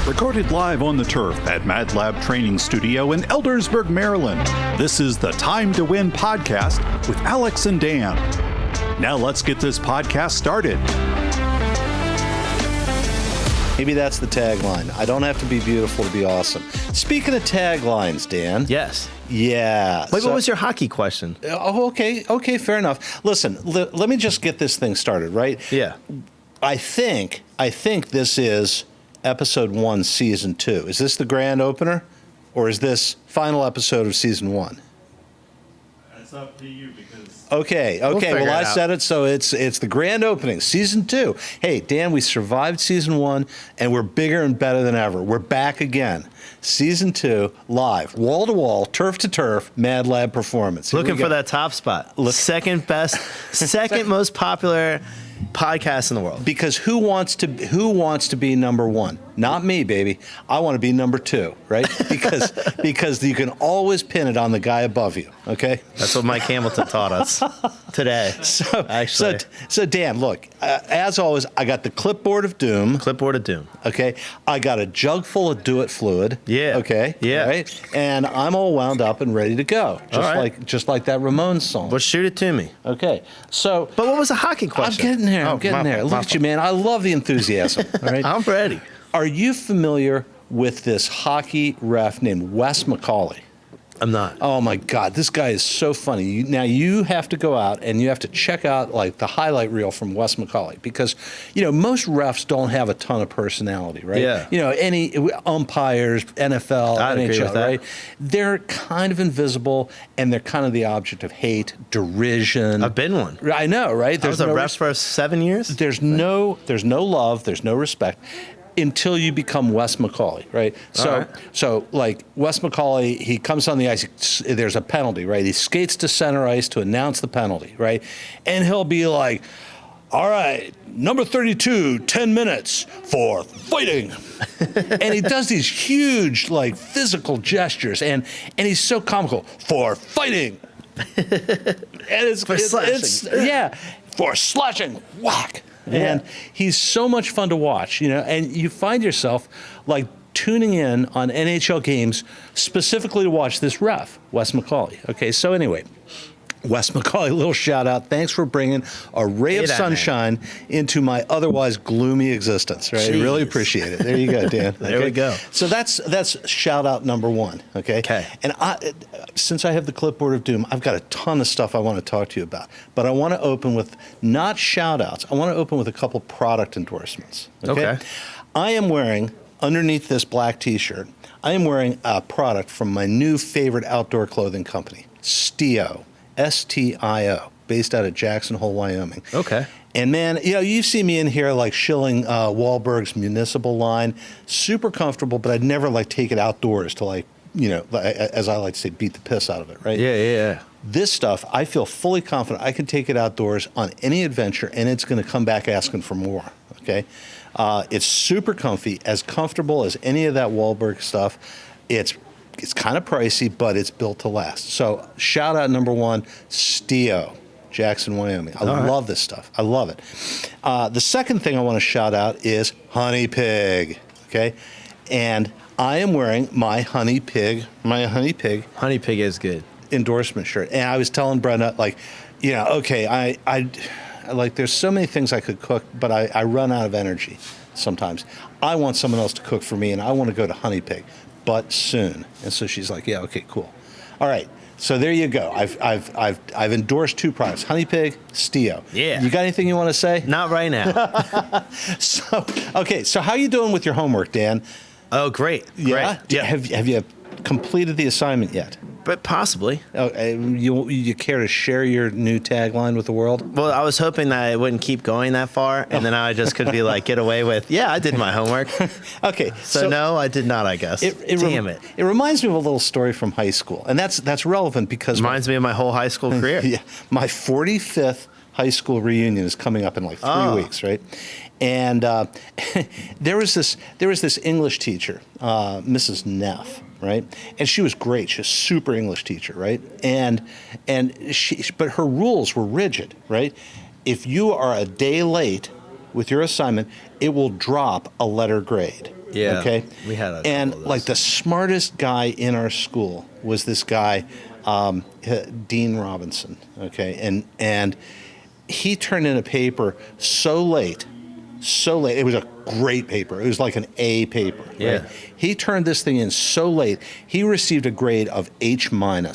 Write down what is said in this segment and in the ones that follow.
Recorded live on the turf at Mad Lab Training Studio in Eldersburg, Maryland. This is the Time to Win podcast with Alex and Dan. Now let's get this podcast started. Maybe that's the tagline. I don't have to be beautiful to be awesome. Speaking of taglines, Dan. Yes. Yeah. Wait, what was your hockey question? Oh, okay. Okay, fair enough. Listen, let me just get this thing started, right? Yeah. I think this is episode 1, season 2. Is this the grand opener, or is this final episode of season 1? It's up to you because... Okay. Well, I said it, so it's the grand opening, season 2. Hey, Dan, we survived season 1, and we're bigger and better than ever. We're back again. Season 2, live, wall to wall, turf to turf, Mad Lab performance. Here Looking for that top spot. Second best, second most popular podcast in the world. Because who wants to be number 1? Not me, baby. I want to be number 2, right? Because you can always pin it on the guy above you. Okay. That's what Mike Hamilton taught us today. So Dan, look. As always, I got the clipboard of doom. Clipboard of doom. Okay. I got a jug full of do it fluid. Yeah. Okay. Yeah. Right. And I'm all wound up and ready to go. Just like that Ramones song. Well, shoot it to me. Okay. So. But what was the hockey question? I'm getting there. Look at you, man. I love the enthusiasm. All right. I'm ready. Are you familiar with this hockey ref named Wes McCauley? I'm not. Oh my God, this guy is so funny. Now you have to go out and you have to check out like the highlight reel from Wes McCauley because, most refs don't have a ton of personality, right? Yeah. Any umpires, NFL, I'd agree NHL, with that. right? They're kind of invisible and they're kind of the object of hate, derision. I've been one. I know, right? I was a ref for 7 years. There's no love, there's no respect. Until you become Wes McCauley, right? So like Wes McCauley, he comes on the ice, there's a penalty, right? He skates to center ice to announce the penalty, right? And he'll be like, all right, number 32, 10 minutes for fighting. And he does these huge, like, physical gestures, and he's so comical, for fighting. And for slashing. For slashing, whack. Yeah. And he's so much fun to watch, and you find yourself like tuning in on NHL games specifically to watch this ref, Wes McCauley. Okay, so anyway, Wes McCauley, little shout out. Thanks for bringing a ray of sunshine into my otherwise gloomy existence. Right, I really appreciate it. There you go, Dan. There we go. So that's shout out number 1. Okay. And since I have the clipboard of doom, I've got a ton of stuff I want to talk to you about. But I want to open with not shout outs. I want to open with a couple product endorsements. Okay. I am wearing underneath this black T-shirt. I am wearing a product from my new favorite outdoor clothing company, STIO. STIO, based out of Jackson Hole, Wyoming. Okay. And man, you see me in here like shilling Wahlberg's municipal line. Super comfortable, but I'd never like take it outdoors to like, as I like to say, beat the piss out of it, right? Yeah. This stuff, I feel fully confident I can take it outdoors on any adventure and it's going to come back asking for more, okay? It's super comfy, as comfortable as any of that Wahlberg stuff. It's kind of pricey, but it's built to last. So shout out number 1, STIO, Jackson, Wyoming. I love this stuff. I love it. The second thing I want to shout out is Honey Pig, okay? And I am wearing my Honey Pig. Honey Pig is good. Endorsement shirt. And I was telling Brenda, like, okay, I like there's so many things I could cook, but I run out of energy sometimes. I want someone else to cook for me, and I want to go to Honey Pig. But soon. And so she's like, yeah, okay, cool. All right. So there you go. I've endorsed 2 products, Honey Pig, STIO. Yeah. You got anything you want to say? Not right now. So how you doing with your homework, Dan? Oh, great. Yeah? Great. Yeah. Have you completed the assignment yet? But possibly. Oh, you care to share your new tagline with the world? Well, I was hoping that it wouldn't keep going that far, and then I just could be like, get away with, yeah, I did my homework. Okay. So no, I did not, I guess. Damn it. It reminds me of a little story from high school, and that's relevant because... Reminds me of my whole high school career. Yeah. My 45th high school reunion is coming up in like 3 weeks, right? And there was this English teacher, Mrs. Neff, right? And she was great. She was a super English teacher, right? But her rules were rigid, right? If you are a day late, with your assignment, it will drop a letter grade. Yeah. Okay. We had a couple and of those. like the smartest guy in our school was this guy, Dean Robinson. Okay. And he turned in a paper so late. It was a great paper. It was like an A paper. Yeah. Right? He turned this thing in so late. He received a grade of H-. Wow.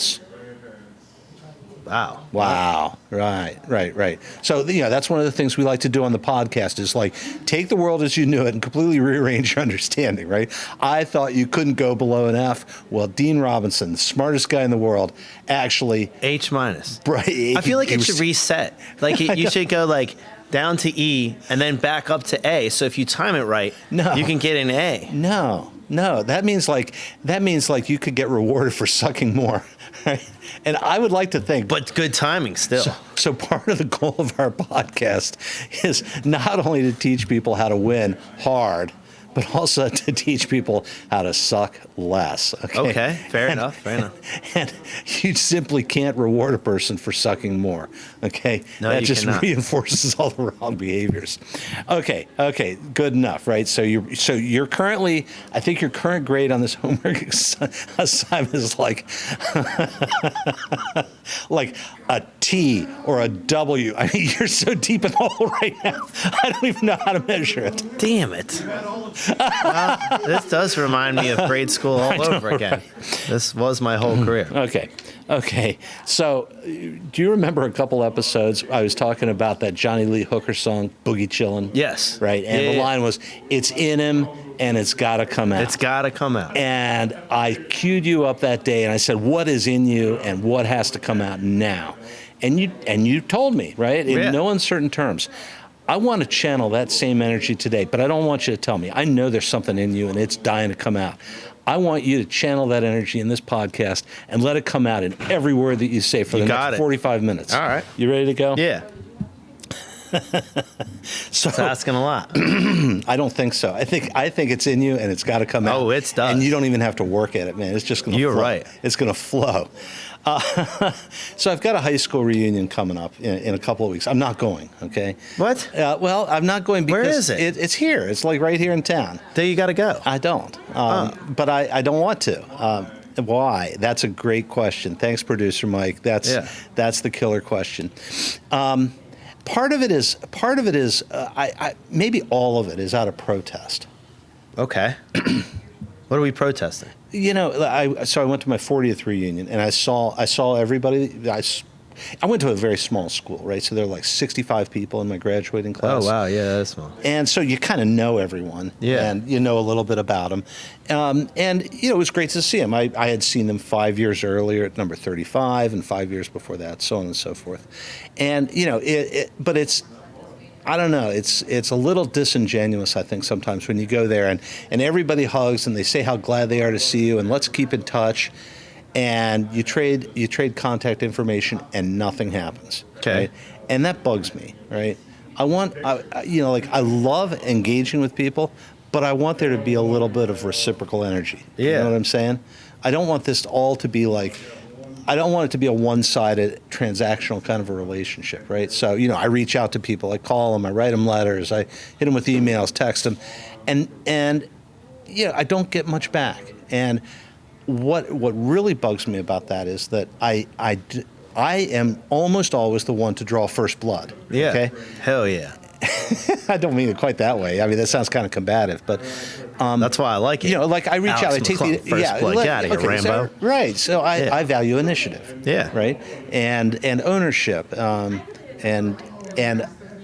Right. So, that's one of the things we like to do on the podcast is like take the world as you knew it and completely rearrange your understanding, right? I thought you couldn't go below an F. Well, Dean Robinson, the smartest guy in the world, actually. H-. Right. I feel like it should reset. Like you should go like down to E and then back up to A. So if you time it right, you can get an A. No. That means like you could get rewarded for sucking more. Right? And I would like to think, but good timing still. So part of the goal of our podcast is not only to teach people how to win hard, but also to teach people how to suck less. Okay, fair enough. And you simply can't reward a person for sucking more. Okay, no, that you just cannot. reinforces all the wrong behaviors. Okay, good enough, right? So you're currently, I think your current grade on this homework assignment is like like a T or a W. I mean, you're so deep in the hole right now. I don't even know how to measure it. Damn it. Well, this does remind me of grade school all over again. This was my whole career. Okay. So, do you remember a couple episodes I was talking about that Johnny Lee Hooker song, Boogie Chillin'? Yes. Right? And the line was, it's in him and it's got to come out. It's got to come out. And I queued you up that day and I said, what is in you and what has to come out now? And you told me, right? In no uncertain terms. I want to channel that same energy today, but I don't want you to tell me. I know there's something in you and it's dying to come out. I want you to channel that energy in this podcast and let it come out in every word that you say for the next 45 minutes. All right. You ready to go? Yeah. So it's asking a lot. I don't think so. I think it's in you and it's got to come out. Oh, it's done. And you don't even have to work at it, man. It's just going to flow. You're right. It's going to flow. So I've got a high school reunion coming up in a couple of weeks. I'm not going, okay? What? Well, I'm not going because... Where is it? It's here. It's like right here in town. There you got to go. I don't. But I don't want to. Why? That's a great question. Thanks, producer Mike. That's the killer question. Part of it is, maybe all of it is out of protest. Okay. What are we protesting? So I went to my 40th reunion and I saw everybody. I went to a very small school, right? So there were like 65 people in my graduating class. Oh, wow. Yeah, that's small. And so you kind of know everyone. Yeah. And you know a little bit about them. And it was great to see them. I had seen them 5 years earlier at number 35 and 5 years before that, so on and so forth. And, but it's, I don't know, it's a little disingenuous, I think, sometimes when you go there and everybody hugs and they say how glad they are to see you and let's keep in touch. And you trade contact information and nothing happens. Okay. Right? And that bugs me, right? I love engaging with people, but I want there to be a little bit of reciprocal energy. Yeah. You know what I'm saying? I don't want this all to be like, I don't want it to be a one-sided transactional kind of a relationship, right? So, I reach out to people, I call them, I write them letters, I hit them with emails, text them, and I don't get much back. And what really bugs me about that is that I am almost always the one to draw first blood. Yeah. Okay? Hell yeah. I don't mean it quite that way. I mean, that sounds kind of combative, but that's why I like it. like I reach out, I take the first blood. Get out of here, Rambo. Right. So I value initiative. Yeah. Right. And ownership. And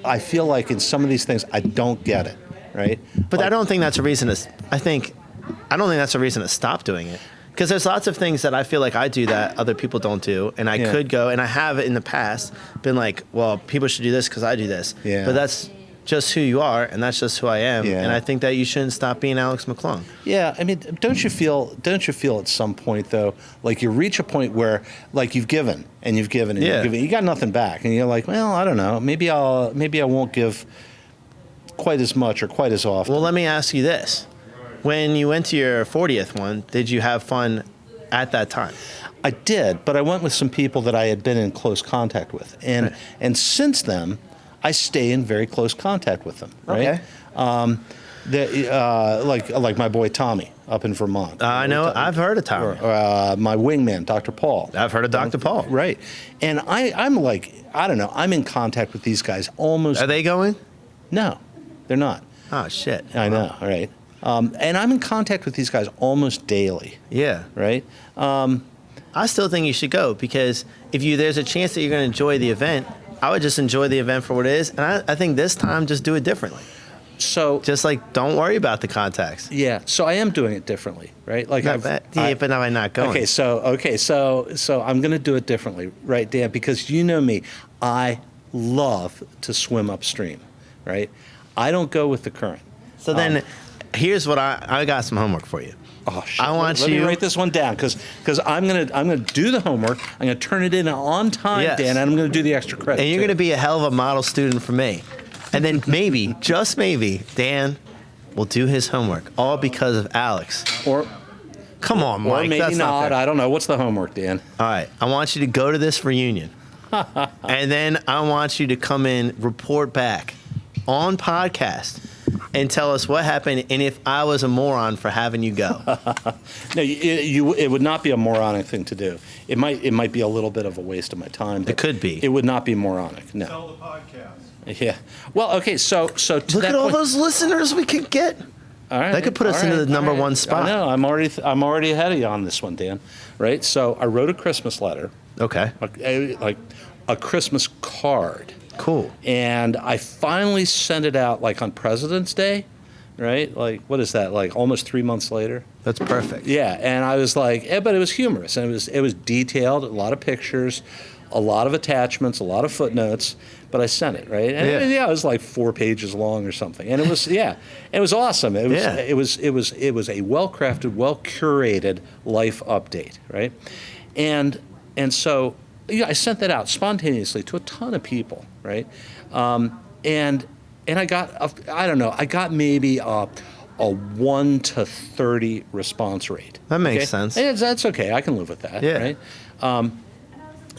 I feel like in some of these things I don't get it. Right. But I don't think that's a reason to. I don't think that's a reason to stop doing it. Because there's lots of things that I feel like I do that other people don't do, and I could go, and I have in the past been like, well, people should do this because I do this. Yeah. But that's just who you are, and that's just who I am. Yeah. And I think that you shouldn't stop being Alex McClung. Yeah, I mean, don't you feel at some point though, like you reach a point where like you've given and you've given and you've given, you got nothing back, and you're like, well, I don't know, maybe I won't give quite as much or quite as often. Well, let me ask you this. When you went to your 40th one, did you have fun at that time? I did, but I went with some people that I had been in close contact with. And since then, I stay in very close contact with them, right? Okay. Like my boy Tommy up in Vermont. I know. I've heard of Tommy. Or, my wingman, Dr. Paul. I've heard of Dr. Paul. Right. And I'm like, I don't know, I'm in contact with these guys almost. Are they going? No, they're not. Oh, shit. I know, right? And I'm in contact with these guys almost daily. Yeah. Right? I still think you should go because if there's a chance that you're going to enjoy the event, I would just enjoy the event for what it is. And I think this time, just do it differently. So just like, don't worry about the contacts. Yeah. So I am doing it differently, right? Like but now I'm not going. Okay. So I'm going to do it differently, right, Dan? Because you know me, I love to swim upstream, right? I don't go with the current. So then, here's what I got some homework for you. Oh shit! I want Let you me write this one down because I'm gonna do the homework. I'm gonna turn it in on time, Yes. Dan, and I'm gonna do the extra credit. And you're going to be a hell of a model student for me. And then maybe, just maybe, Dan will do his homework, all because of Alex. Or come on, Mike. Or maybe that's not not. fair. I don't know. What's the homework, Dan? All right. I want you to go to this reunion. And then I want you to come in, report back on podcast, and tell us what happened and if I was a moron for having you go. No, it would not be a moronic thing to do. It might be a little bit of a waste of my time. It could be. It would not be moronic. No. Tell the podcast. Yeah. Well, okay. So to Look that at all point, those listeners we could get. all right, That could put us into the number one spot. I know. I'm already ahead of you on this one, Dan. Right. So I wrote a Christmas letter, Okay. like a Christmas card. Cool. And I finally sent it out like on President's Day, right? Like, what is that? Like almost 3 months later. That's perfect. Yeah, and I was like, but it was humorous, and it was detailed, a lot of pictures, a lot of attachments, a lot of footnotes. But I sent it, right? And it was like 4 pages long or something, and it was it was awesome. It was a well crafted, well curated life update, right? And so. Yeah, I sent that out spontaneously to a ton of people, right? And I got maybe a 1 to 30 response rate. That makes sense. And that's okay. I can live with that, Yeah. right?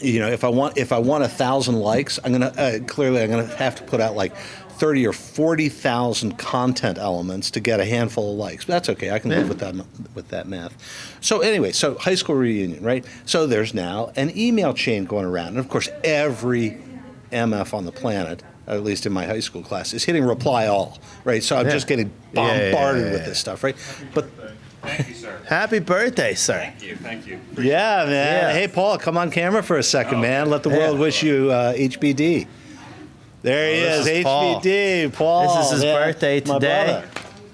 If I want 1,000 likes, I'm gonna have to put out like 30 or 40,000 content elements to get a handful of likes. But that's okay. I can live with that math. So anyway, so high school reunion, right? So there's now an email chain going around, and of course every MF on the planet, at least in my high school class, is hitting reply all, right? So I'm just getting bombarded with this stuff, right? But Thank you, sir. Happy birthday, sir. Thank you. yeah, man. Yeah. Hey, Paul, come on camera for a second, man. Let the world wish you HBD. There he this is, is Paul. HBD. Paul. This is his birthday my today. brother.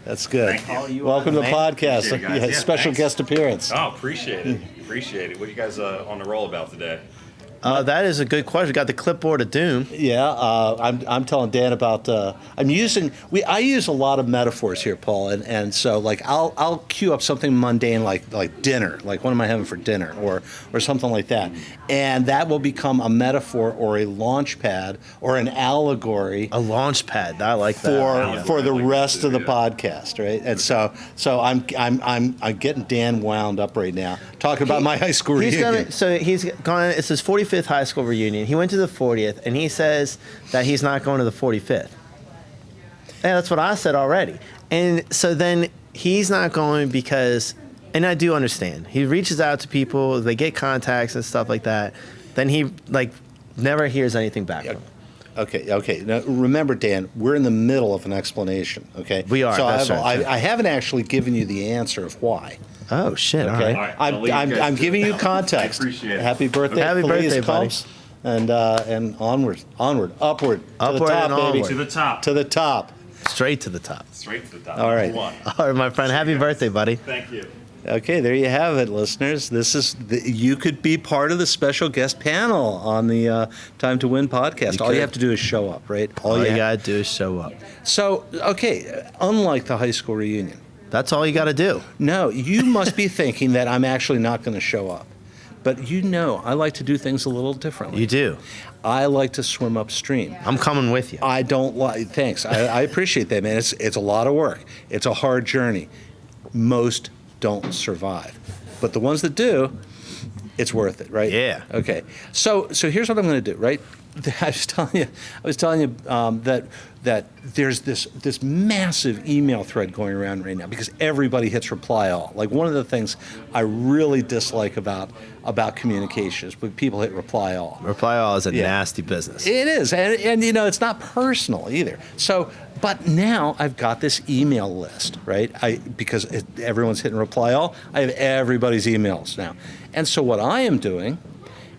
That's good. Thank you. Welcome to the man. podcast. Appreciate it, guys. Yeah, Special thanks. guest appearance. Oh, appreciate it. Appreciate it. What are you guys on the roll about today? That is a good question. We got the clipboard of doom. Yeah, I'm telling Dan about. I use a lot of metaphors here, Paul, and so like I'll cue up something mundane like dinner, like what am I having for dinner, or something like that, and that will become a metaphor or a launch pad or an allegory A launch pad. I like that. for the I like rest that of the too, podcast, right? And so I'm getting Dan wound up right now talking about my high school reunion. He's gone. It's his 45th high school reunion. He went to the 40th, and he says that he's not going to the 45th. And that's what I said already. And so then he's not going because, and I do understand. He reaches out to people, they get contacts and stuff like that. Then he never hears anything back from them. Okay. Now, remember, Dan, we're in the middle of an explanation, okay? We are, So that's right. I haven't actually given you the answer of why, Oh shit! All okay? right. I'll leave you guys I'm to giving it. you context. I appreciate it. Happy birthday, Happy Feliz birthday, buddy. Combs. And onward, upward, Upward to the top, and baby, onward. To the top. to the top. Straight to the top. Straight to the top. All right. Number one. All right, my friend. Happy birthday, buddy. Thank you. Okay, there you have it, listeners. You could be part of the special guest panel on the Time to Win podcast. All you could. have to do is show up, right? All you gotta do is show up. So, okay, unlike the high school reunion, That's all you gotta do. no, you must be thinking that I'm actually not going to show up. But I like to do things a little differently. You do. I like to swim upstream. I'm coming with you. I don't like. Thanks. I appreciate that, man. It's a lot of work. It's a hard journey. Most don't survive, but the ones that do, it's worth it, right? Yeah. Okay. So here's what I'm going to do, right? I was telling you that there's this massive email thread going around right now because everybody hits reply all. Like one of the things I really dislike about communication is when people hit reply all. Reply all is a nasty business. It is, and it's not personal either. So, but now I've got this email list, right? Because everyone's hitting reply all. I have everybody's emails now, and so what I am doing,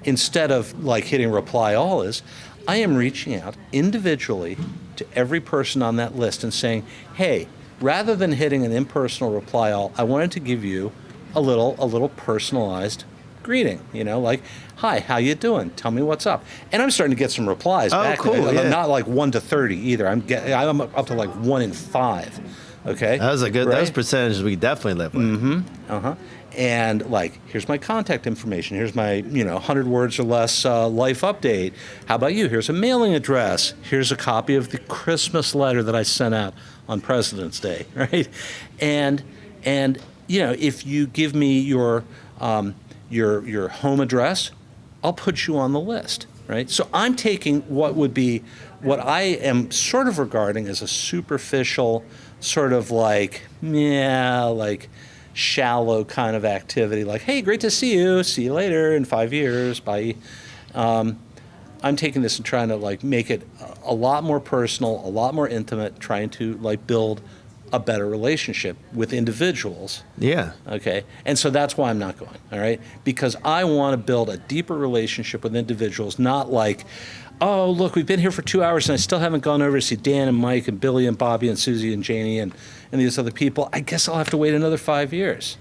instead of like hitting reply all, is I am reaching out individually to every person on that list and saying, hey, rather than hitting an impersonal reply all, I wanted to give you a little personalized greeting, like, hi, how you doing? Tell me what's up. And I'm starting to get some replies back. Cool. I'm not like 1 to 30 either. I'm up to like 1 in 5. Okay. That was a good. Right? Those percentages we definitely live with. Mm-hmm. And like, here's my contact information. Here's my 100 words or less life update. How about you? Here's a mailing address. Here's a copy of the Christmas letter that I sent out on President's Day, right? And if you give me your home address, I'll put you on the list, right? So I'm taking what I am sort of regarding as a superficial, sort of like shallow kind of activity, like, hey, great to see you later in 5 years, bye. I'm taking this and trying to like make it a lot more personal, a lot more intimate, trying to like build a better relationship with individuals. Yeah. Okay. And so that's why I'm not going, all right? Because I want to build a deeper relationship with individuals, not like, oh, look, we've been here for 2 hours and I still haven't gone over to see Dan and Mike and Billy and Bobby and Susie and Janie and these other people. I guess I'll have to wait another 5 years.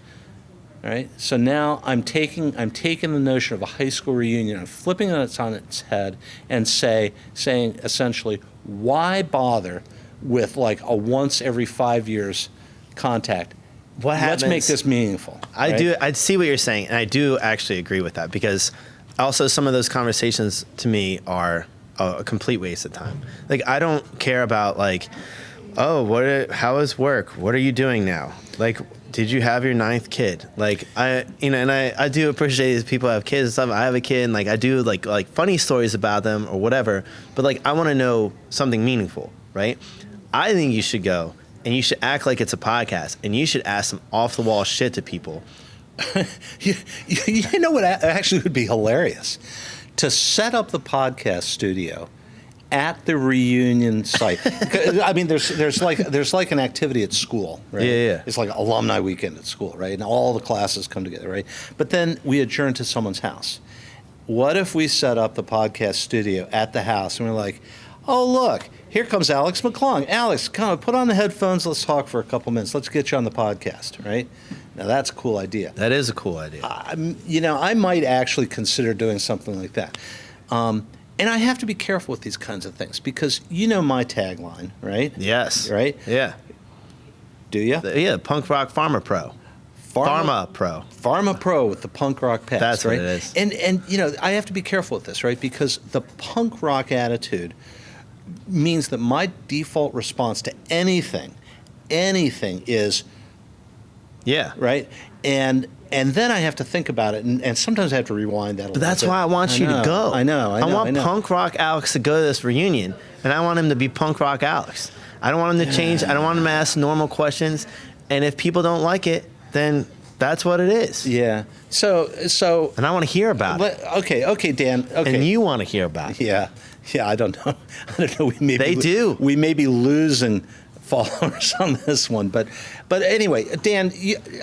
All right. So now I'm taking the notion of a high school reunion and flipping it on its head and saying essentially, why bother with like a once every 5 years contact? What happens? Let's make this meaningful. I see what you're saying, and I do actually agree with that, because also some of those conversations to me are a complete waste of time. Like, I don't care about like, oh, how is work? What are you doing now? Like, did you have your 9th kid? Like, I do appreciate that people have kids and stuff. I have a kid, and like I do like funny stories about them or whatever. But like, I want to know something meaningful, right? I think you should go and you should act like it's a podcast, and you should ask some off the wall shit to people. You know what actually would be hilarious? To set up the podcast studio at the reunion site. I mean, there's like an activity at school, right? Yeah. It's like alumni weekend at school, right? And all the classes come together, right? But then we adjourn to someone's house. What if we set up the podcast studio at the house and we're like, oh, look, here comes Alex McClung. Alex, come on, put on the headphones. Let's talk for a couple minutes. Let's get you on the podcast, right? Now, that's a cool idea. That is a cool idea. I might actually consider doing something like that. And I have to be careful with these kinds of things because my tagline, right? Yes. Right? Yeah. Do you? Yeah, Punk Rock Pharma Pro. Pharma Pro. Pharma Pro with the punk rock pass. That's right? what it is. And I have to be careful with this, right? Because the punk rock attitude means that my default response to anything is, yeah, right? And then I have to think about it, and sometimes I have to rewind that a little bit. But that's why I want you to go. I know. I want Punk Rock Alex to go to this reunion, and I want him to be Punk Rock Alex. I don't want him to change. I don't want him to ask normal questions. And if people don't like it, then that's what it is. Yeah. So. And I want to hear about it. Okay, Dan. Okay. And you want to hear about it. Yeah. I don't know. They do. We may be losing followers on this one, but anyway, Dan.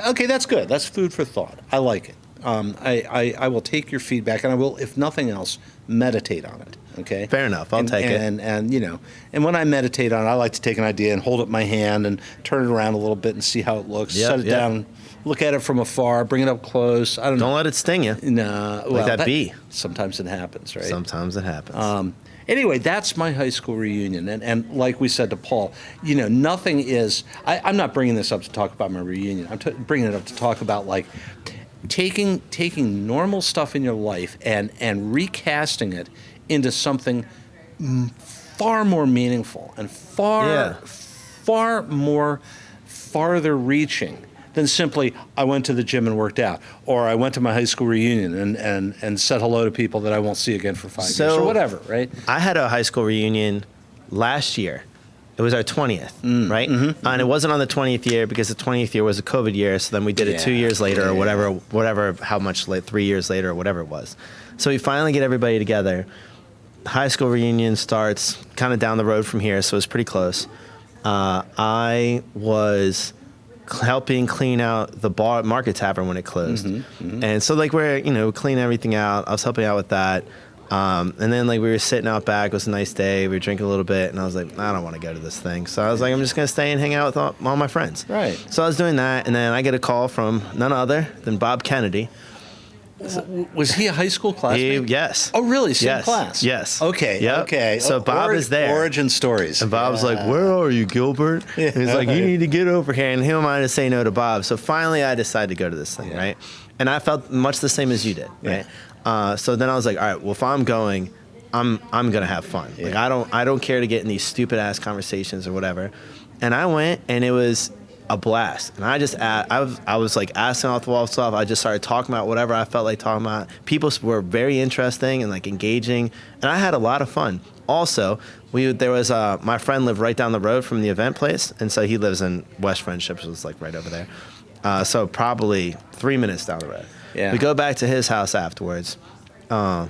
Okay, that's good. That's food for thought. I like it. I will take your feedback, and I will, if nothing else, meditate on it. Okay. Fair enough. I'll take it. And when I meditate on it, I like to take an idea and hold it in my hand and turn it around a little bit and see how it looks. Set it down, look at it from afar, bring it up close. I don't know. Don't let it sting you. No. Like that bee. Sometimes it happens, right? Sometimes it happens. Anyway, that's my high school reunion. And like we said to Paul, nothing is, I'm not bringing this up to talk about my reunion. I'm bringing it up to talk about like taking normal stuff in your life and recasting it into something far more meaningful and far more farther reaching than simply I went to the gym and worked out, or I went to my high school reunion and said hello to people that I won't see again for 5 years or whatever, right? I had a high school reunion last year. It was our 20th, right? Mm-hmm. And it wasn't on the 20th year because the 20th year was a COVID year. So then we did it 2 years later or whatever, how much late, 3 years later or whatever it was. So we finally get everybody together. High school reunion starts kind of down the road from here, so it was pretty close. I was helping clean out the bar Market Tavern when it closed. Mm-hmm, mm-hmm. And so like we're, cleaning everything out. I was helping out with that. And then like we were sitting out back. It was a nice day. We were drinking a little bit, and I was like, I don't want to go to this thing. So I was like, I'm just gonna stay and hang out with all my friends. Right. So I was doing that, and then I get a call from none other than Bob Kennedy. Was he a high school classmate? Yes. Oh, really? Same class? Yes. Okay. Yep. Okay. So Bob is there. Origin stories. And Bob's like, "Where are you, Gilbert?" Yeah. He's like, "You need to get over here." And who am I to say no to Bob? So finally, I decided to go to this thing, right? And I felt much the same as you did, right? So then I was like, "All right, well, if I'm going, I'm gonna have fun. Like I don't care to get in these stupid ass conversations or whatever." And I went, and it was a blast. And I was like asking off the wall stuff. I just started talking about whatever I felt like talking about. People were very interesting and like engaging, and I had a lot of fun. Also, there was my friend lived right down the road from the event place, and so he lives in West Friendship, which was like right over there. So probably 3 minutes down the road. Yeah. We go back to his house afterwards. And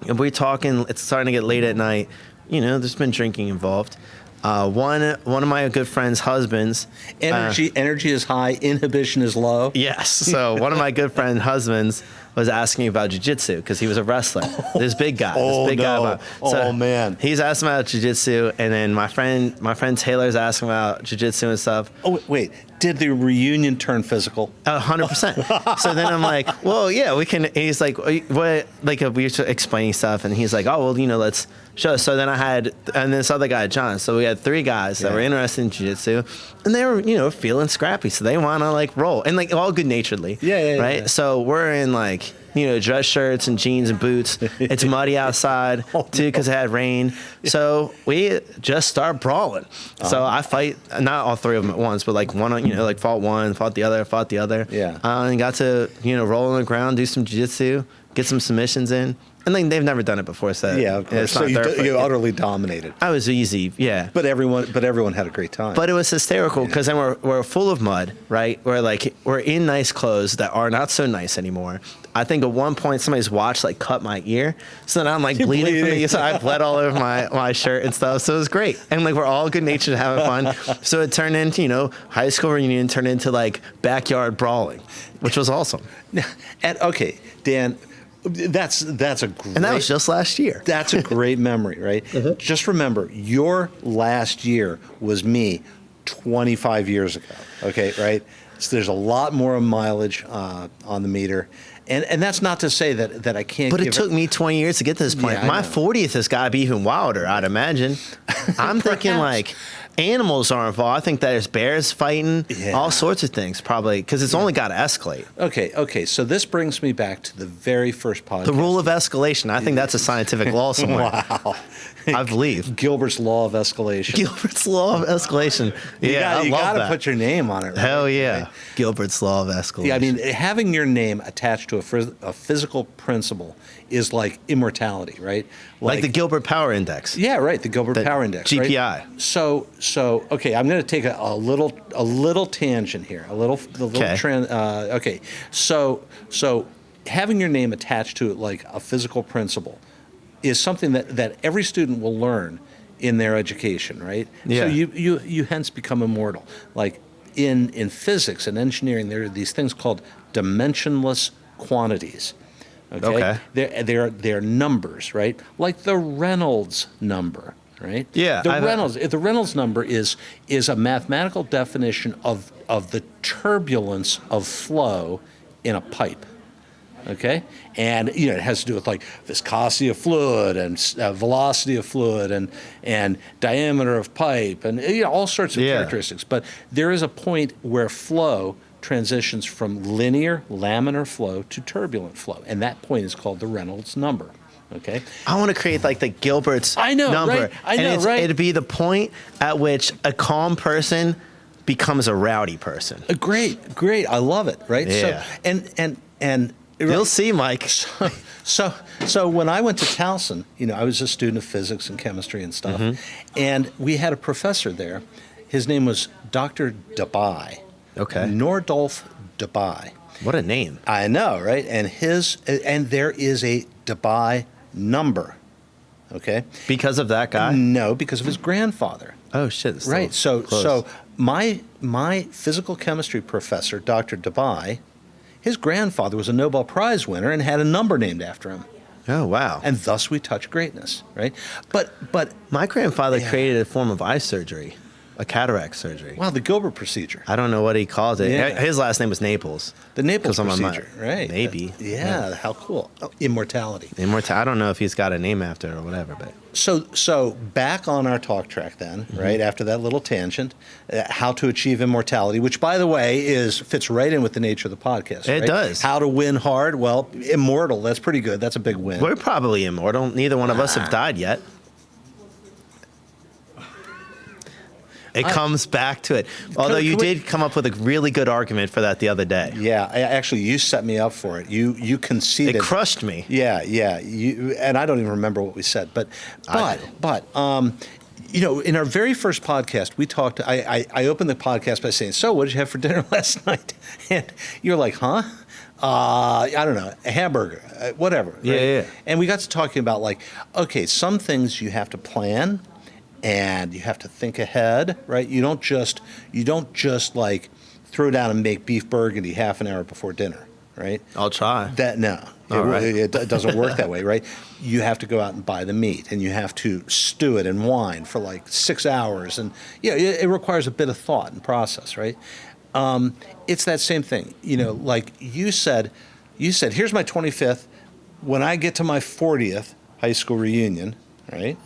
we're talking. It's starting to get late at night. There's been drinking involved. One of my good friend's husbands. Energy is high, inhibition is low. Yes. So one of my good friend's husbands was asking about jiu-jitsu because he was a wrestler. This big guy. Oh man. He's asking about jiu-jitsu, and then my friend Taylor's asking about jiu-jitsu and stuff. Oh wait. Did the reunion turn physical? 100%. So then I'm like, well, yeah, we can. He's like, what? Like we were explaining stuff, and he's like, oh, well, let's show. So then I had, and this other guy, John. So we had 3 guys that were interested in jiu-jitsu, and they were, feeling scrappy. So they want to like roll, and like all good naturedly. Right. Yeah. So we're in like, dress shirts and jeans and boots. It's muddy outside too because it had rain. So we just start brawling. So I fight not all 3 of them at once, but like one, like fought one, fought the other. Yeah. And got to roll on the ground, do some jiu-jitsu, get some submissions in. And then they've never done it before, so of course. So you utterly dominated. I was easy, yeah. But everyone had a great time. But it was hysterical because then we're full of mud, right? We're in nice clothes that are not so nice anymore. I think at one point somebody's watch like cut my ear, so then I'm like bleeding from the so I bled all over my shirt and stuff. So it was great, and like we're all good natured having fun. So it turned into high school reunion turned into like backyard brawling, which was awesome. And okay, Dan. That's a great... And that was just last year. That's a great memory, right? Mm-hmm. Just remember, your last year was me 25 years ago, okay, right? So there's a lot more mileage on the meter. And that's not to say that I can't. But it took me 20 years to get to this point. Yeah, my 40th has got to be even wilder, I'd imagine. I'm thinking like animals are involved. I think there's bears fighting, all sorts of things probably, because it's only got to escalate. Okay. So this brings me back to the very first podcast. The rule of escalation. I think that's a scientific law somewhere. Wow. I believe. Gilbert's law of escalation. Gilbert's law of escalation. Yeah, you got to put your name on it. Right? Hell yeah. Right? Gilbert's law of escalation. Yeah, I mean, having your name attached to a physical principle is like immortality, right? Like the Gilbert Power Index. Yeah, right. The Gilbert Power Index. GPI. Right? So okay, I'm going to take a little tangent here. Trend. Okay. So having your name attached to it like a physical principle is something that every student will learn in their education, right? Yeah. So you hence become immortal. Like in physics and engineering, there are these things called dimensionless quantities. Okay. They're numbers, right? Like the Reynolds number, right? Yeah. The Reynolds number is a mathematical definition of the turbulence of flow in a pipe. Okay, and it has to do with like viscosity of fluid and velocity of fluid and diameter of pipe and all sorts of characteristics. But there is a point where flow transitions from linear laminar flow to turbulent flow, and that point is called the Reynolds number. Okay, I want to create like the Gilbert's number. Right? Right? It'd be the point at which a calm person becomes a rowdy person. Great. I love it. Right. Yeah. So and You'll see, Mike. So when I went to Towson, I was a student of physics and chemistry and stuff, and we had a professor there. His name was Dr. Debye. Okay. Nordolf Debye. What a name. I know, right? And there is a Debye number. Okay. Because of that guy? No, because of his grandfather. Oh shit. Right. So my physical chemistry professor, Dr. Debye, his grandfather was a Nobel Prize winner and had a number named after him. Oh wow. And thus we touch greatness, right? But my grandfather created a form of eye surgery, a cataract surgery. Wow, the Gilbert procedure. I don't know what he called it. Yeah. His last name was Naples. The Naples on my procedure, right? Maybe. Yeah, how cool. Oh, immortality. I don't know if he's got a name after it or whatever, but So back on our talk track then, right after that little tangent, how to achieve immortality, which by the way fits right in with the nature of the podcast. It right? does. How to win hard? Well, immortal. That's pretty good. That's a big win. we're probably immortal. Neither one of us have died yet. It comes back to it. Although you did come up with a really good argument for that the other day. Yeah, actually, you set me up for it. You conceded. It crushed me. Yeah. And I don't even remember what we said, but in our very first podcast, we talked. I opened the podcast by saying, "So, what did you have for dinner last night?" And you're like, "Huh." I don't know, a hamburger, whatever. Right? Yeah. And we got to talking about okay, some things you have to plan. And you have to think ahead, right? You don't just like throw down and make beef burgundy half an hour before dinner, right? I'll try. It doesn't work that way, right? You have to go out and buy the meat, and you have to stew it in wine for 6 hours, and it requires a bit of thought and process, right? It's that same thing, like you said, here's my 25th. When I get to my 40th high school reunion, right?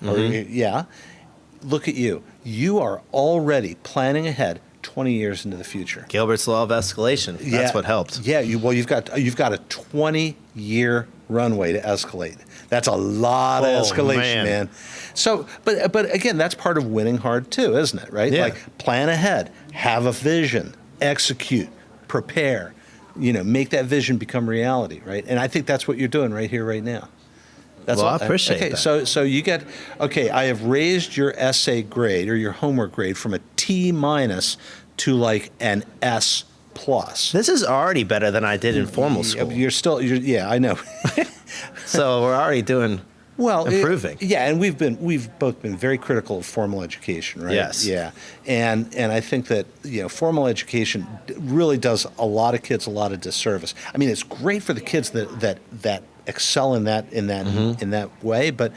Look at you. You are already planning ahead 20 years into the future. Gilbert's law of escalation. That's what helped. Yeah, you've got a 20-year runway to escalate. That's a lot of escalation, man. So, but again, that's part of winning hard too, isn't it? Right? Yeah. Plan ahead, have a vision, execute, prepare. Make that vision become reality, right? And I think that's what you're doing right here, right now. That's I appreciate that. So you get, I have raised your essay grade or your homework grade from a T- to an S+. This is already better than I did in formal school. I know. So we're already doing improving. And we've both been very critical of formal education, right? Yes. Yeah. And I think that formal education really does a lot of kids a lot of disservice. I mean, it's great for the kids that excel in that way, but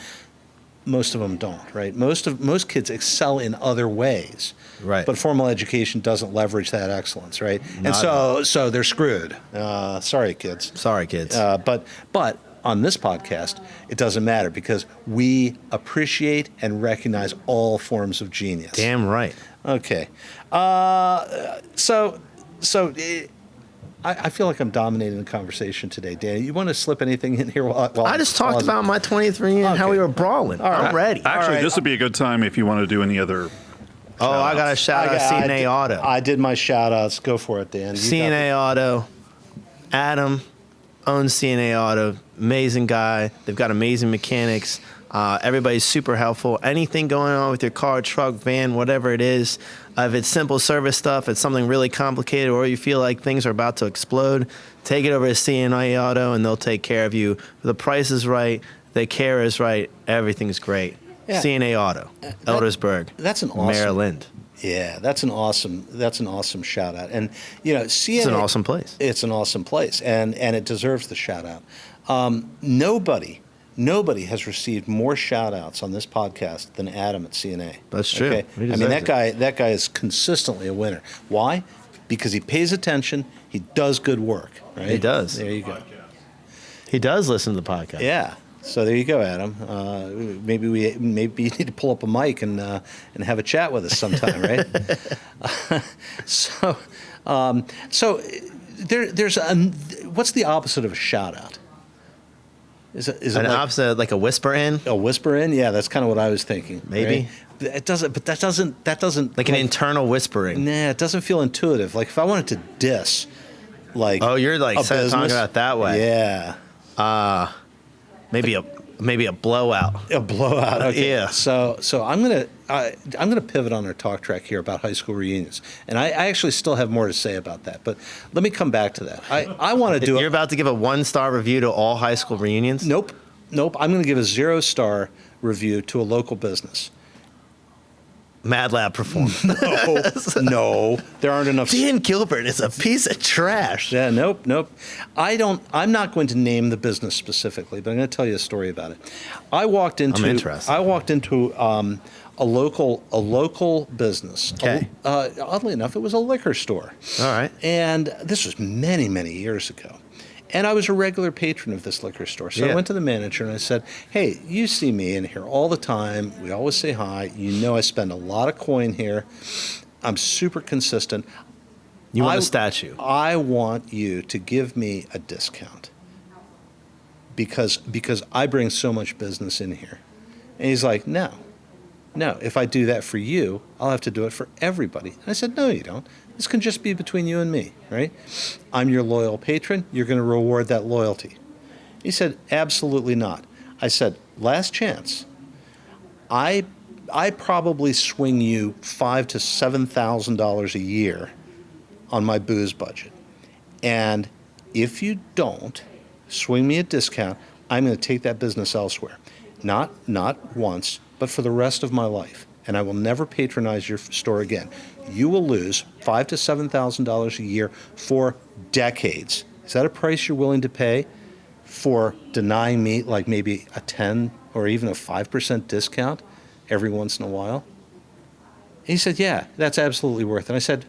most of them don't, right? Most kids excel in other ways, right? But formal education doesn't leverage that excellence, right? So they're screwed. Sorry, kids. But on this podcast, it doesn't matter because we appreciate and recognize all forms of genius. Damn right. Okay. I feel like I'm dominating the conversation today, Danny. You want to slip anything in here? While I just talked about my 23 and how we were brawling. All right. I'm ready. Actually, this would be a good time if you want to do any other. I got a shout out CNA Auto. I did my shout outs. Go for it, Dan. CNA Auto. Adam owns CNA Auto. Amazing guy. They've got amazing mechanics. Everybody's super helpful. Anything going on with your car, truck, van, whatever it is, if it's simple service stuff, it's something really complicated, or you feel like things are about to explode, take it over to CNA Auto, and they'll take care of you. The price is right. The care is right. Everything's great. Yeah. CNA Auto, Eldersburg, that's an awesome, Maryland. Yeah, that's an awesome shout out. And CNA, it's an awesome place. It's an awesome place, and it deserves the shout out. Nobody has received more shout-outs on this podcast than Adam at CNA. That's true. Okay? I mean, that guy is consistently a winner. Why? Because he pays attention. He does good work. Right? He does. There you go. He does listen to the podcast. Yeah. So there you go, Adam. Maybe you need to pull up a mic and have a chat with us sometime, right? There's what's the opposite of a shout-out? Is it an opposite, like a whisper in? A whisper in? Yeah, that's kind of what I was thinking. Maybe. Right? it doesn't. But that doesn't like an internal whispering. Nah, it doesn't feel intuitive. Like if I wanted to diss, like oh, you're like talking about it that way. Yeah. Maybe a blowout. A blowout. Okay. Yeah. So I'm gonna pivot on our talk track here about high school reunions, and I actually still have more to say about that. But let me come back to that. I want to do. You're about to give a 1-star review to all high school reunions? Nope. I'm going to give a 0-star review to a local business. Mad Lab performance. No, there aren't enough. Dan Gilbert is a piece of trash. Yeah, nope. I'm not going to name the business specifically, but I'm going to tell you a story about it. I'm interested. I walked into a local business. Okay. Oddly enough, it was a liquor store. All right. And this was many, many years ago. And I was a regular patron of this liquor store. So I went to the manager and I said, hey, you see me in here all the time. We always say hi. You know I spend a lot of coin here. I'm super consistent. You want a statue? I want you to give me a discount because I bring so much business in here. And he's like, no. If I do that for you, I'll have to do it for everybody. And I said, no, you don't. This can just be between you and me, right? I'm your loyal patron. You're going to reward that loyalty. He said, absolutely not. I said, last chance. I probably swing you $5,000 to $7,000 a year on my booze budget. And if you don't swing me a discount, I'm going to take that business elsewhere. Not once, but for the rest of my life. And I will never patronize your store again. You will lose $5,000 to $7,000 a year for decades. Is that a price you're willing to pay for denying me like maybe a 10 or even a 5% discount every once in a while? He said, yeah, that's absolutely worth it. And I said,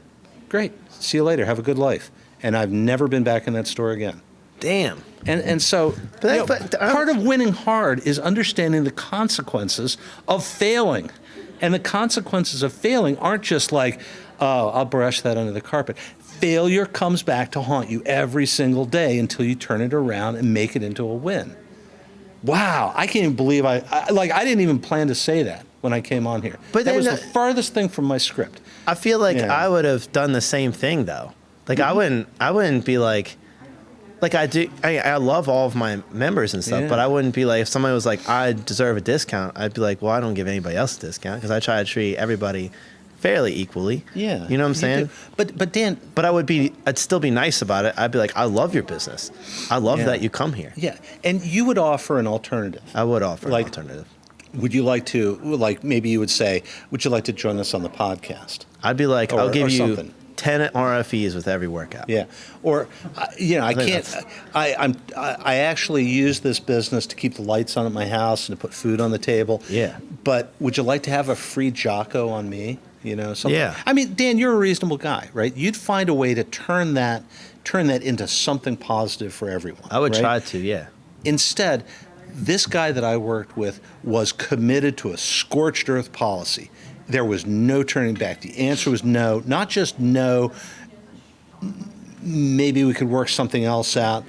great, see you later, have a good life. And I've never been back in that store again. Damn. And so part of winning hard is understanding the consequences of failing. And the consequences of failing aren't just like, oh, I'll brush that under the carpet. Failure comes back to haunt you every single day until you turn it around and make it into a win. Wow, I can't even believe I didn't even plan to say that when I came on here. But that was the farthest thing from my script. I feel like I would have done the same thing though. Like I wouldn't be like I do. I love all of my members and stuff, but I wouldn't be like, if somebody was like, I deserve a discount, I'd be like, well, I don't give anybody else a discount because I try to treat everybody fairly equally. Yeah. You know what I'm saying? But Dan. But I'd still be nice about it. I'd be like, I love your business. I love that you come here. Yeah. And you would offer an alternative. I would offer an alternative. Would you like to, maybe you would say, would you like to join us on the podcast? I'd be like, I'll give you 10 RFEs with every workout. Yeah, or I can't. I actually use this business to keep the lights on at my house and to put food on the table. Yeah. But would you like to have a free Jocko on me? Something. Yeah. I mean, Dan, you're a reasonable guy, right? You'd find a way to turn that into something positive for everyone. I would try to. Yeah. Instead, this guy that I worked with was committed to a scorched earth policy. There was no turning back. The answer was no, not just no. Maybe we could work something else out.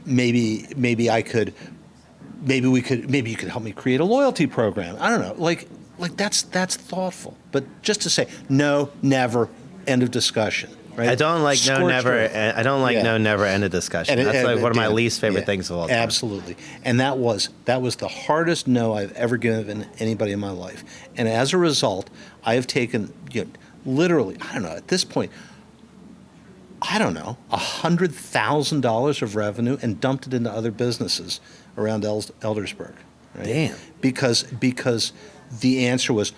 Maybe you could help me create a loyalty program. I don't know. Like that's thoughtful. But just to say no, never, end of discussion. Right? I don't like no, never. I don't like no, never, end of discussion. That's like one of my least favorite things of all time. Absolutely. And that was the hardest no I've ever given anybody in my life. And as a result, I have taken literally, I don't know, at this point, $100,000 of revenue and dumped it into other businesses around Eldersburg. Right? Damn. Because the answer was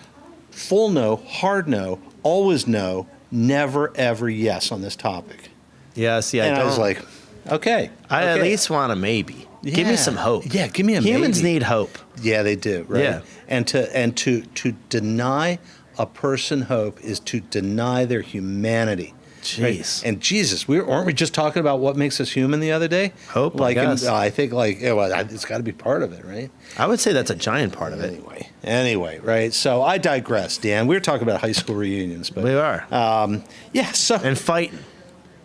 full no, hard no, always no, never, ever yes on this topic. Yeah, see, I was like, okay. I at least want a maybe. Yeah. Give me some hope. Yeah, give me a Humans maybe. need hope. Yeah, they do, right? Yeah. And to deny a person hope is to deny their humanity. Jeez. Right? And Jesus, weren't we just talking about what makes us human the other day? Hope, I guess. I think it's got to be part of it, right? I would say that's a giant part of it. Anyway, right? So I digress, Dan. We were talking about high school reunions, but we are. So and fighting.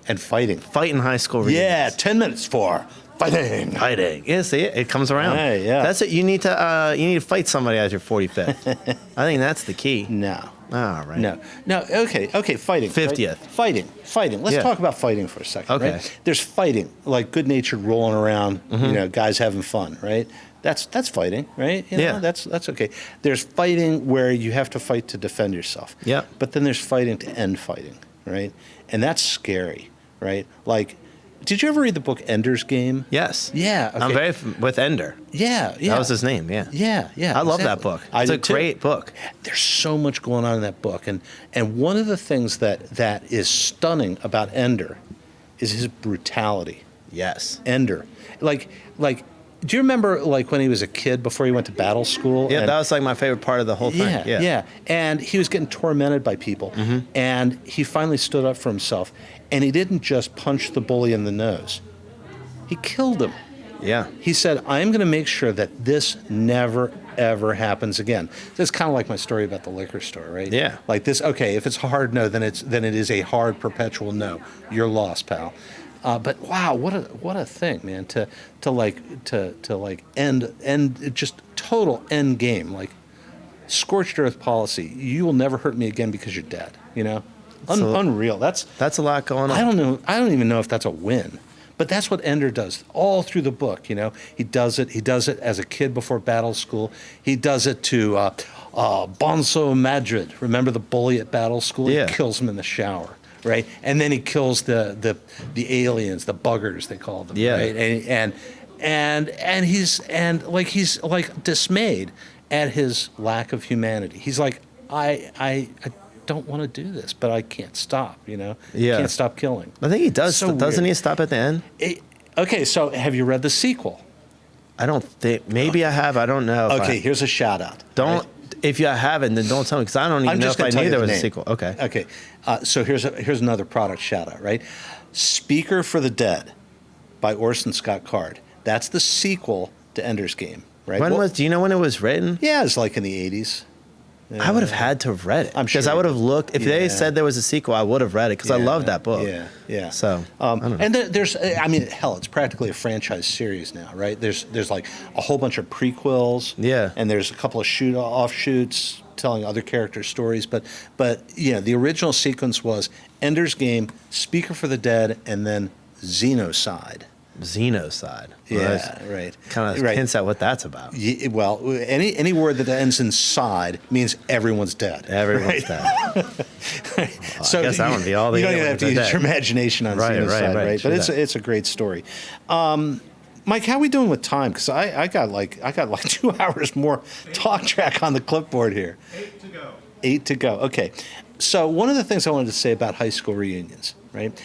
And fighting. Fighting high school reunions. Yeah, 10 minutes for Fighting. Yeah, see, it comes around. Hey, yeah. That's it. You need to fight somebody as your 45th. I think that's the key. No. All right. No. Okay. Fighting. 50th. Right? Fighting. Let's talk about fighting for a second. Okay. Right? There's fighting, like good-natured rolling around, guys having fun, right? That's fighting, right? That's okay. There's fighting where you have to fight to defend yourself. Yeah. But then there's fighting to end fighting, right? And that's scary, right? Like, did you ever read the book Ender's Game? Yes. Yeah. Okay. I'm very with Ender. Yeah. That was his name. Yeah. Yeah. I love that book. It's a great book. There's so much going on in that book, and one of the things that is stunning about Ender is his brutality. Yes. Ender, like, do you remember like when he was a kid before he went to battle school? Yeah, that was like my favorite part of the whole thing. Yeah. And he was getting tormented by people, and he finally stood up for himself, and he didn't just punch the bully in the nose. He killed him. Yeah. He said, I'm going to make sure that this never, ever happens again. That's kind of like my story about the liquor store, right? Yeah. Like this, okay, if it's a hard no, then it is a hard perpetual no. You're lost, pal. But wow, what a thing, man, to end just total end game, like scorched earth policy. You will never hurt me again because you're dead, unreal. That's a lot going on. I don't even know if that's a win. But that's what Ender does all through the book. He does it as a kid before battle school. He does it to Bonzo Madrid. Remember the bully at battle school? Yeah. He kills him in the shower, right? And then he kills the aliens, the buggers they call them. Yeah. Right? And he's like dismayed at his lack of humanity. He's like, I don't want to do this, but I can't stop, Yeah. Can't stop killing. I think he does. So doesn't weird. he stop at the end? Okay, so have you read the sequel? I don't think. Maybe I have. I don't know. Okay, here's a shout out. Don't. Right? If you haven't, then don't tell me because I don't even know if I knew there was a sequel. Okay. Okay. So here's another product shout out, right? Speaker for the Dead by Orson Scott Card. That's the sequel to Ender's Game, right? Do you know when it was written? Yeah, it's like in the 80s. I would have had to have read it. I'm sure because I would have looked. If they said there was a sequel, I would have read it because I love that book. Yeah. So, I don't know. and there's, hell, it's practically a franchise series now, right? There's like a whole bunch of prequels. Yeah. And there's a couple of offshoots telling other characters' stories, but the original sequence was Ender's Game, Speaker for the Dead, and then Xenocide. Xenocide. Yeah, right. Kind of hints at what that's about. Yeah, well, any word that ends in "side" means everyone's dead. Everyone's dead. Well, So I guess that would be all the. You don't even have to use your imagination on Xenocide, right? But it's a great story. Mike, how are we doing with time? Because I got like 2 hours more talk track on the clipboard here. 8 to go. Okay. So one of the things I wanted to say about high school reunions, right?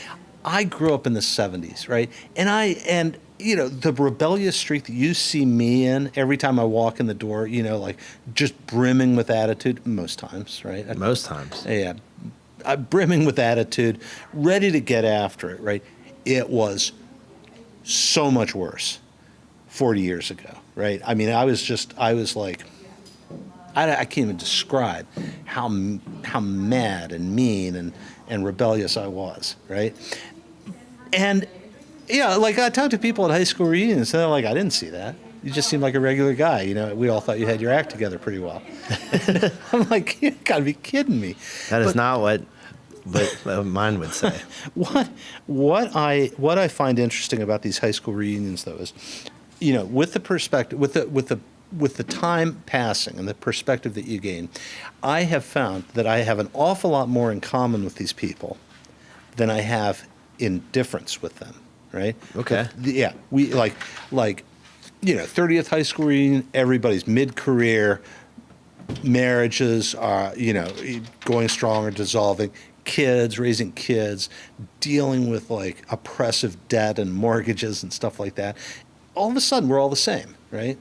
I grew up in the 70s, right? And the rebellious streak that you see me in every time I walk in the door, like just brimming with attitude most times, right? Most times. Yeah. Brimming with attitude, ready to get after it, right? It was so much worse 40 years ago, right? I mean, I was like, I can't even describe how mad and mean and rebellious I was, right? And like I talk to people at high school reunions, and they're like, I didn't see that. You just seemed like a regular guy. We all thought you had your act together pretty well. I'm like, you gotta be kidding me. That is not what mine would say. What I find interesting about these high school reunions, though, is, with the perspective, with the time passing and the perspective that you gain, I have found that I have an awful lot more in common with these people than I have in difference with them, right? Okay. Yeah, we like 30th high school reunion, everybody's mid-career, marriages are, going strong or dissolving, raising kids, dealing with like oppressive debt and mortgages and stuff like that. All of a sudden, we're all the same, right?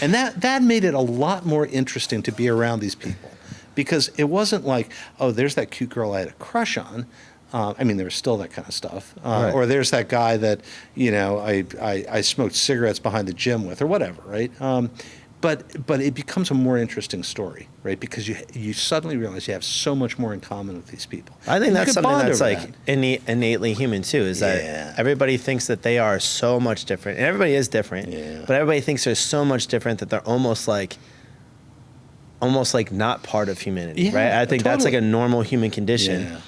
And that made it a lot more interesting to be around these people, because it wasn't like, oh, there's that cute girl I had a crush on. There was still that kind of stuff. Right. Or there's that guy that, I smoked cigarettes behind the gym with, or whatever, right? but it becomes a more interesting story, right? Because you suddenly realize you have so much more in common with these people. I think And you that's could something bond that's over like that. innately human too. Is that everybody thinks that they are so much different, and everybody is different. Yeah. But everybody thinks they're so much different that they're almost like not part of humanity, Yeah, right? I think that's like totally. a normal human condition.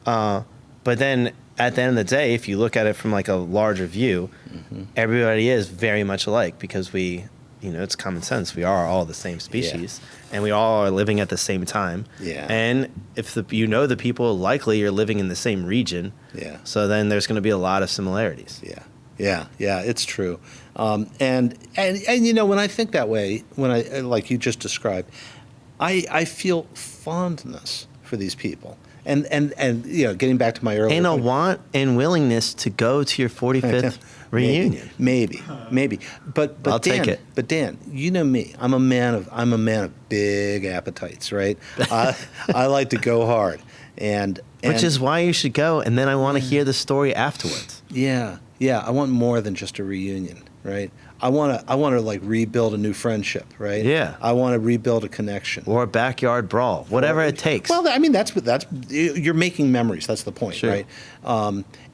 Yeah. But then at the end of the day, if you look at it from like a larger view, everybody is very much alike because it's common sense. We are all the same species, and we all are living at the same time. Yeah. And if the people, likely you're living in the same region. Yeah. So then there's going to be a lot of similarities. Yeah, it's true. And when I think that way, when I like you just described, I feel fondness for these people. And getting back to my earlier And a point, want and willingness to go to your 45th reunion. Maybe. But I'll Dan, take it. But Dan, you know me. I'm a man of big appetites, right? I like to go hard, and Which is why you should go, and then I want to hear the story afterwards. Yeah. I want more than just a reunion, right? I want to like rebuild a new friendship, right? Yeah. I want to rebuild a connection. Or a backyard brawl, whatever it takes. Well, I mean, that's you're making mememories. That's the point, Sure. right?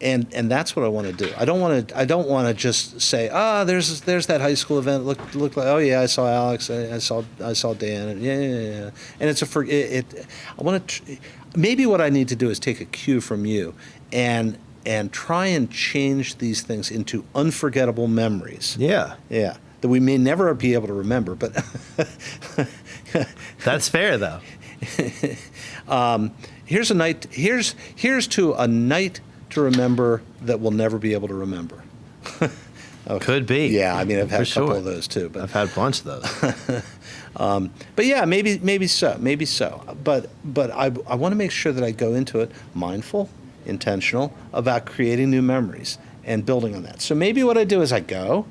And that's what I want to do. I don't want to just say, there's that high school event. Look like, oh yeah, I saw Alex. I saw Dan. And yeah. And it's I want to. Maybe what I need to do is take a cue from you, and try and change these things into unforgettable memories. Yeah. That we may never be able to remember, but That's fair, though. here's to a night to remember that we'll never be able to remember. Okay. Could be. Yeah, I mean, I've had a For couple sure. of those too. But I've had a bunch of those. but yeah, maybe so. But I want to make sure that I go into it mindful, intentional about creating new memories and building on that. So maybe what I do is I go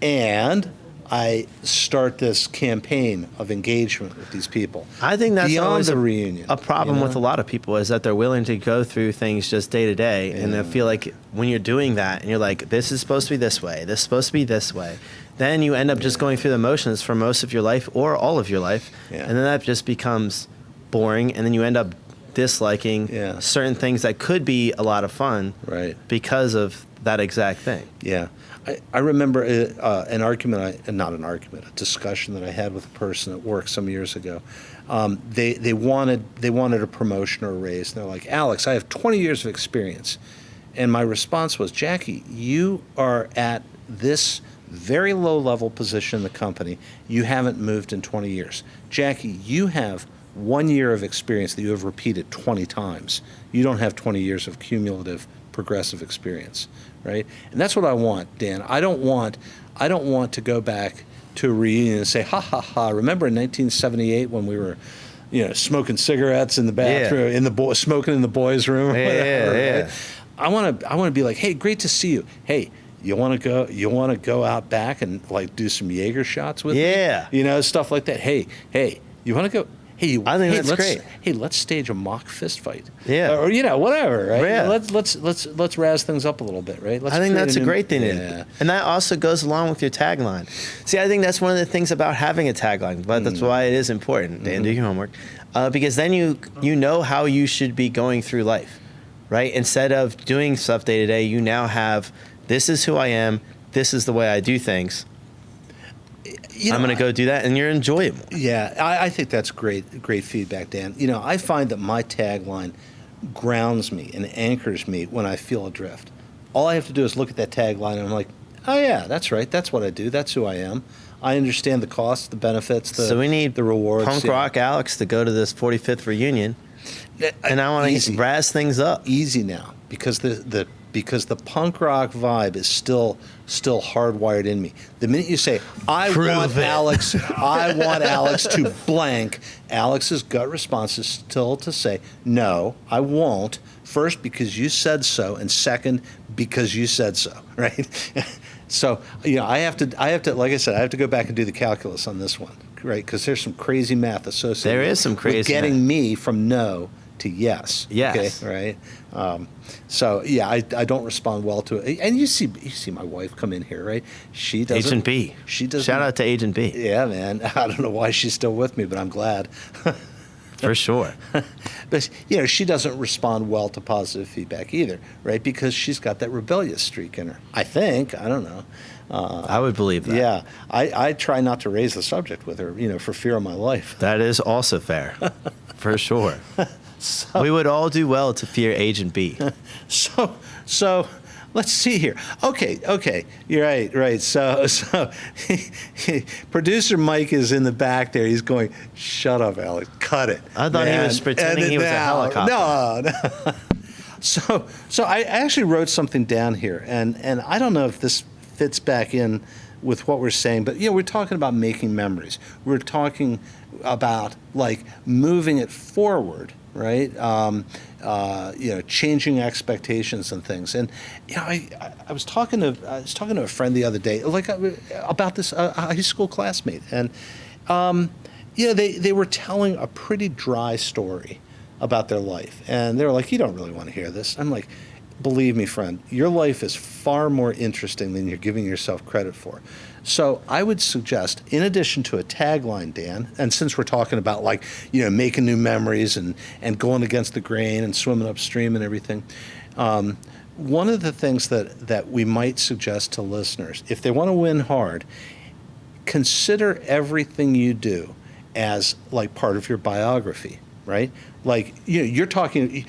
and I start this campaign of engagement with these people. I think that's beyond always the reunion. a problem with a lot of people is that they're willing to go through things just day to day, and they feel like when you're doing that and you're like, this is supposed to be this way, this is supposed to be this way, then you end up just going through the motions for most of your life or all of your life, and then that just becomes boring, and then you end up disliking certain things that could be a lot of fun, right? Because of that exact thing. Yeah. I remember a discussion that I had with a person at work some years ago. They wanted a promotion or a raise, and they're like, Alex, I have 20 years of experience. And my response was, Jackie, you are at this very low-level position in the company. You haven't moved in 20 years. Jackie, you have 1 year of experience that you have repeated 20 times. You don't have 20 years of cumulative progressive experience, right? And that's what I want, Dan. I don't want to go back to a reunion and say, ha, remember in 1978 when we were, smoking cigarettes in the bathroom, smoking in the boys' room, whatever, right? I want to be like, hey, great to see you. Hey, you want to go out back and like do some Jaeger shots with me? Stuff like that. Hey, you want to go? Hey, I think that's great. Hey, let's stage a mock fist fight. Yeah. Or whatever, right? Yeah. Let's razz things up a little bit, right? I think that's a great thing. Yeah. And that also goes along with your tagline. See, I think that's one of the things about having a tagline, but that's why it is important. Dan, do your homework. Because then you know how you should be going through life, right? Instead of doing stuff day to day, you now have, this is who I am, this is the way I do things. I'm going to go do that, and you're enjoyable. Yeah, I think that's great feedback, Dan. I find that my tagline grounds me and anchors me when I feel adrift. All I have to do is look at that tagline, and I'm like, oh yeah, that's right. That's what I do. That's who I am. I understand the costs, the benefits, So we need the rewards. Punk Rock Alex to go to this 45th reunion, and I want to razz things up. Easy now, because the punk rock vibe is still hardwired in me. The minute you say, I want Alex to blank, Alex's gut response is still to say, no, I won't. First, because you said so, and second, because you said so, right? So, I have to, like I said, I have to go back and do the calculus on this one, right? Because there's some crazy math associated. There is some crazy with getting math. me from no yes. Yes. Okay, right? So yeah, I don't respond well to it. And you see my wife come in here, right? She doesn't. Agent B. She doesn't. Shout out to Agent B. Yeah, man. I don't know why she's still with me, but I'm glad. For sure. But she doesn't respond well to positive feedback either, right? Because she's got that rebellious streak in her. I think. I don't know. I would believe that. Yeah, I try not to raise the subject with her, for fear of my life. That is also fair, for sure. We would all do well to fear Agent B. So let's see here. Okay, you're right. So producer Mike is in the back there. He's going, "Shut up, Alex. Cut it." I thought he was pretending he was a helicopter. No. So I actually wrote something down here, and I don't know if this fits back in with what we're saying, but we're talking about making memories. We're talking about like moving it forward, right? Changing expectations and things. And I was talking to a friend the other day, like about this a high school classmate, and they were telling a pretty dry story about their life, and they were like, "You don't really want to hear this." I'm like, "Believe me, friend, your life is far more interesting than you're giving yourself credit for." So I would suggest, in addition to a tagline, Dan, and since we're talking about making new memories and going against the grain and swimming upstream and everything, one of the things that we might suggest to listeners, if they want to win hard, consider everything you do as like part of your biography, right? Like you're talking.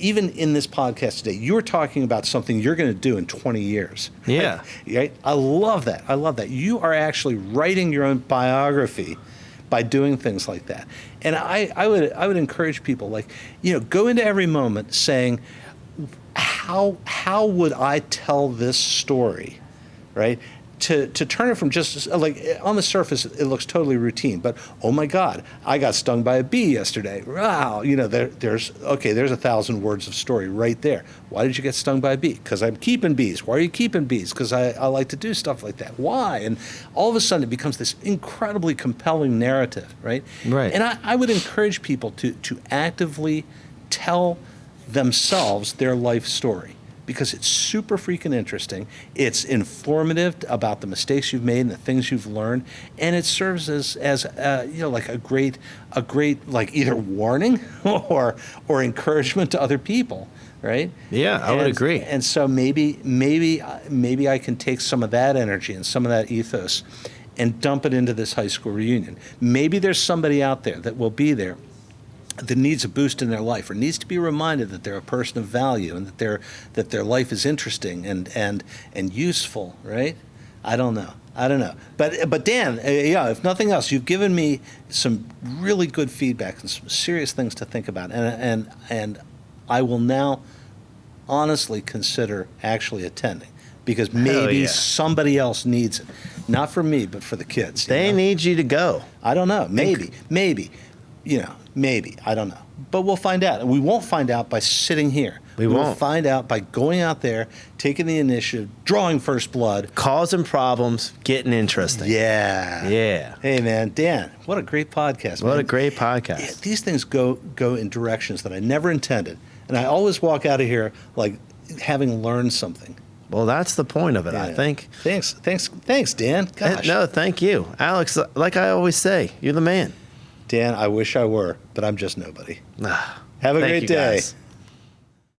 Even in this podcast today, you're talking about something you're going to do in 20 years. Yeah. Right? I love that. You are actually writing your own biography by doing things like that. And I would encourage people, go into every moment saying, how would I tell this story, right? To turn it from just like on the surface, it looks totally routine, but oh my God, I got stung by a bee yesterday. Wow, there's 1,000 words of story right there. Why did you get stung by a bee? Because I'm keeping bees. Why are you keeping bees? Because I like to do stuff like that. Why? And all of a sudden it becomes this incredibly compelling narrative, right? Right. And I would encourage people to actively tell themselves their life story, because it's super freaking interesting. It's informative about the mistakes you've made and the things you've learned, and it serves as like a great like either warning or encouragement to other people, right? Yeah, I would agree. And so maybe I can take some of that energy and some of that ethos and dump it into this high school reunion. Maybe there's somebody out there that will be there that needs a boost in their life, or needs to be reminded that they're a person of value and that their life is interesting and useful, right? I don't know. But Dan, if nothing else, you've given me some really good feedback and some serious things to think about, and I will now honestly consider actually attending, because maybe somebody else needs it, not for me, but for the kids. They need you to go. I don't know. Maybe. Maybe. I don't know. But we'll find out. And we won't find out by sitting here. We will find out by going out there, taking the initiative, drawing first blood. Causing problems, getting interesting. Yeah. Hey, man. Dan, what a great podcast, man. What a great podcast. Yeah, these things go in directions that I never intended. And I always walk out of here like having learned something. Well, that's the point of it, I think. Thanks, Dan. Gosh. No, thank you. Alex, like I always say, you're the man. Dan, I wish I were, but I'm just nobody. Have a great day. Guys.